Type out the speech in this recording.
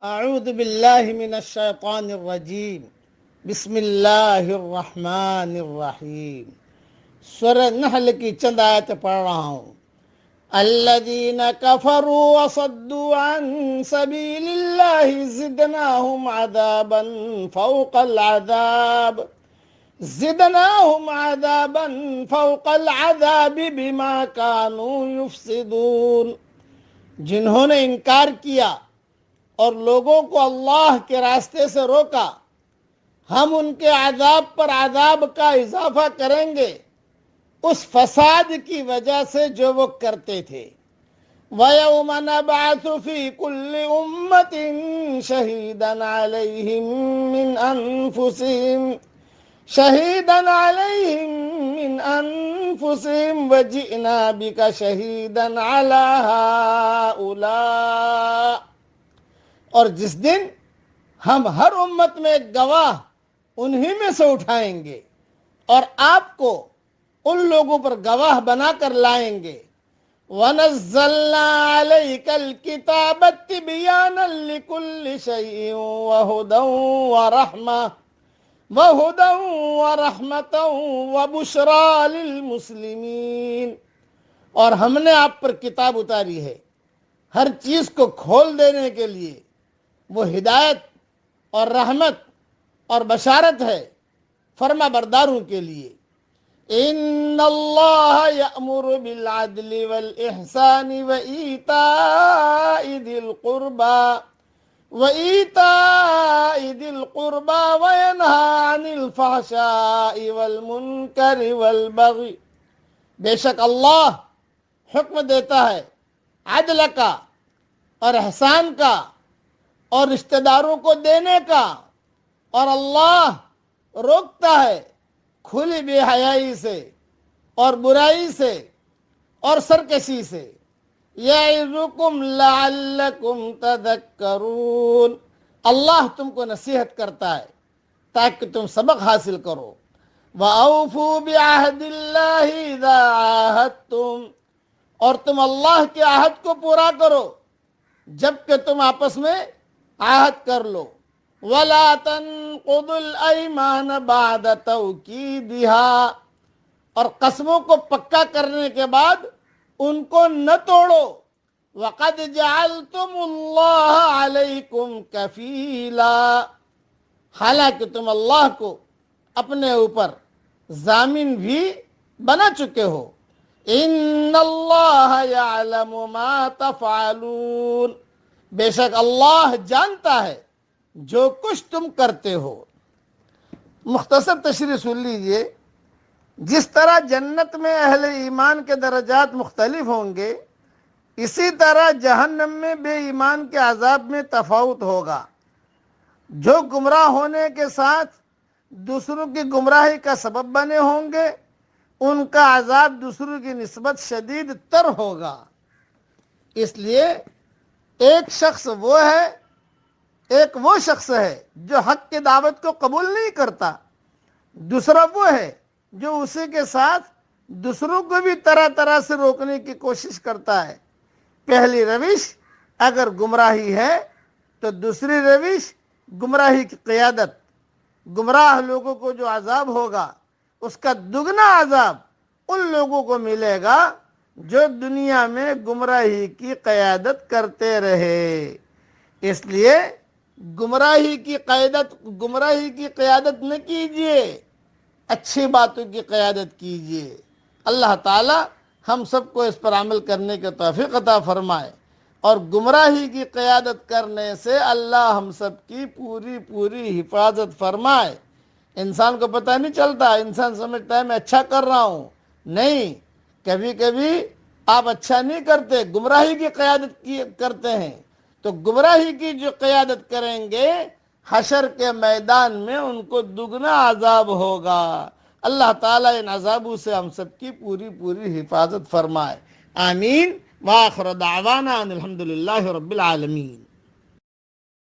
اعوذ باللہ من الشیطان الرجیم بسم اللہ الرحمن الرحیم سورہ نحل کی چند آیت پڑھ رہا ہوں۔ الذین کفروا وصدوا عن سبیل اللہ زدناہم عذابا فوق العذاب بما كانوا يفسدون۔ جنہوں نے انکار کیا اور لوگوں کو اللہ کے راستے سے روکا، ہم ان کے عذاب پر عذاب کا اضافہ کریں گے اس فساد کی وجہ سے جو وہ کرتے تھے۔ وَيَوْمَ نَبْعَثُ فِي كُلِّ أُمَّةٍ شَهِيدًا عَلَيْهِمْ مِنْ أَنفُسِهِمْ وَجِئْنَا بِكَ شَهِيدًا عَلَى هَؤُلَاءِ۔ اور جس دن ہم ہر امت میں ایک گواہ انہی میں سے اٹھائیں گے اور آپ کو ان لوگوں پر گواہ بنا کر لائیں گے۔ وَنَزَّلْنَا عَلَيْكَ الْكِتَابَ تِبْيَانًا لِكُلِّ شَيْءٍ وَهُدًى وَرَحْمَةً وَبُشْرَى لِلْمُسْلِمِينَ۔ اور ہم نے آپ پر کتاب اتاری ہے ہر چیز کو کھول دینے کے لیے، وہ ہدایت اور رحمت اور بشارت ہے فرما برداروں کے لیے۔ ان اللہ یأمر بالعدل والإحسان وإیتاء ذی القربى وینہی عن الفحشاء والمنکر والبغی۔ بے شک اللہ حکم دیتا ہے عدل کا اور احسان کا اور رشتہ داروں کو دینے کا، اور اللہ روکتا ہے کھلی بے حیائی سے اور برائی سے اور سرکشی سے۔ یعظکم لعلکم تذکرون۔ اللہ تم کو نصیحت کرتا ہے تاکہ تم سبق حاصل کرو۔ وَأَوْفُوا بِعَهْدِ اللَّهِ إِذَا عَاهَدتُّمْ۔ اور تم اللہ کے عہد کو پورا کرو جب کہ تم آپس میں عہد کر لو۔ وَلَا تَنقُضُوا الْأَيْمَانَ بَعْدَ تَوْكِيدِهَا۔ اور قسموں کو پکا کرنے کے بعد ان کو نہ توڑو۔ وَقَدْ جَعَلْتُمُ اللَّهَ عَلَيْكُمْ كَفِيلًا۔ حالانکہ تم اللہ کو اپنے اوپر ضامن بھی بنا چکے ہو۔ ان اللہ یعلم ما تفعلون۔ بے شک اللہ جانتا ہے جو کچھ تم کرتے ہو۔ مختصر تشریح سن لیجئے۔ جس طرح جنت میں اہل ایمان کے درجات مختلف ہوں گے، اسی طرح جہنم میں بے ایمان کے عذاب میں تفاوت ہوگا۔ جو گمراہ ہونے کے ساتھ دوسروں کی گمراہی کا سبب بنے ہوں گے، ان کا عذاب دوسروں کی نسبت شدید تر ہوگا۔ اس لیے ایک وہ شخص ہے جو حق کی دعوت کو قبول نہیں کرتا، دوسرا وہ ہے جو اسی کے ساتھ دوسروں کو بھی طرح طرح سے روکنے کی کوشش کرتا ہے۔ پہلی روش اگر گمراہی ہے تو دوسری روش گمراہی کی قیادت۔ گمراہ لوگوں کو جو عذاب ہوگا اس کا دگنا عذاب ان لوگوں کو ملے گا جو دنیا میں گمراہی کی قیادت کرتے رہے۔ اس لیے گمراہی کی قیادت نہ کیجیے، اچھی باتوں کی قیادت کیجیے۔ اللہ تعالی ہم سب کو اس پر عمل کرنے کے توفیق عطا فرمائے، اور گمراہی کی قیادت کرنے سے اللہ ہم سب کی پوری حفاظت فرمائے۔ انسان کو پتہ نہیں چلتا، انسان سمجھتا ہے میں اچھا کر رہا ہوں، نہیں، کبھی کبھی آپ اچھا نہیں کرتے، گمراہی کی قیادت کرتے ہیں۔ تو گمراہی کی جو قیادت کریں گے حشر کے میدان میں ان کو دگنا عذاب ہوگا۔ اللہ تعالیٰ ان عذابوں سے ہم سب کی پوری حفاظت فرمائے۔ آمین۔ وآخر دعوانا ان الحمدللہ رب العالمین۔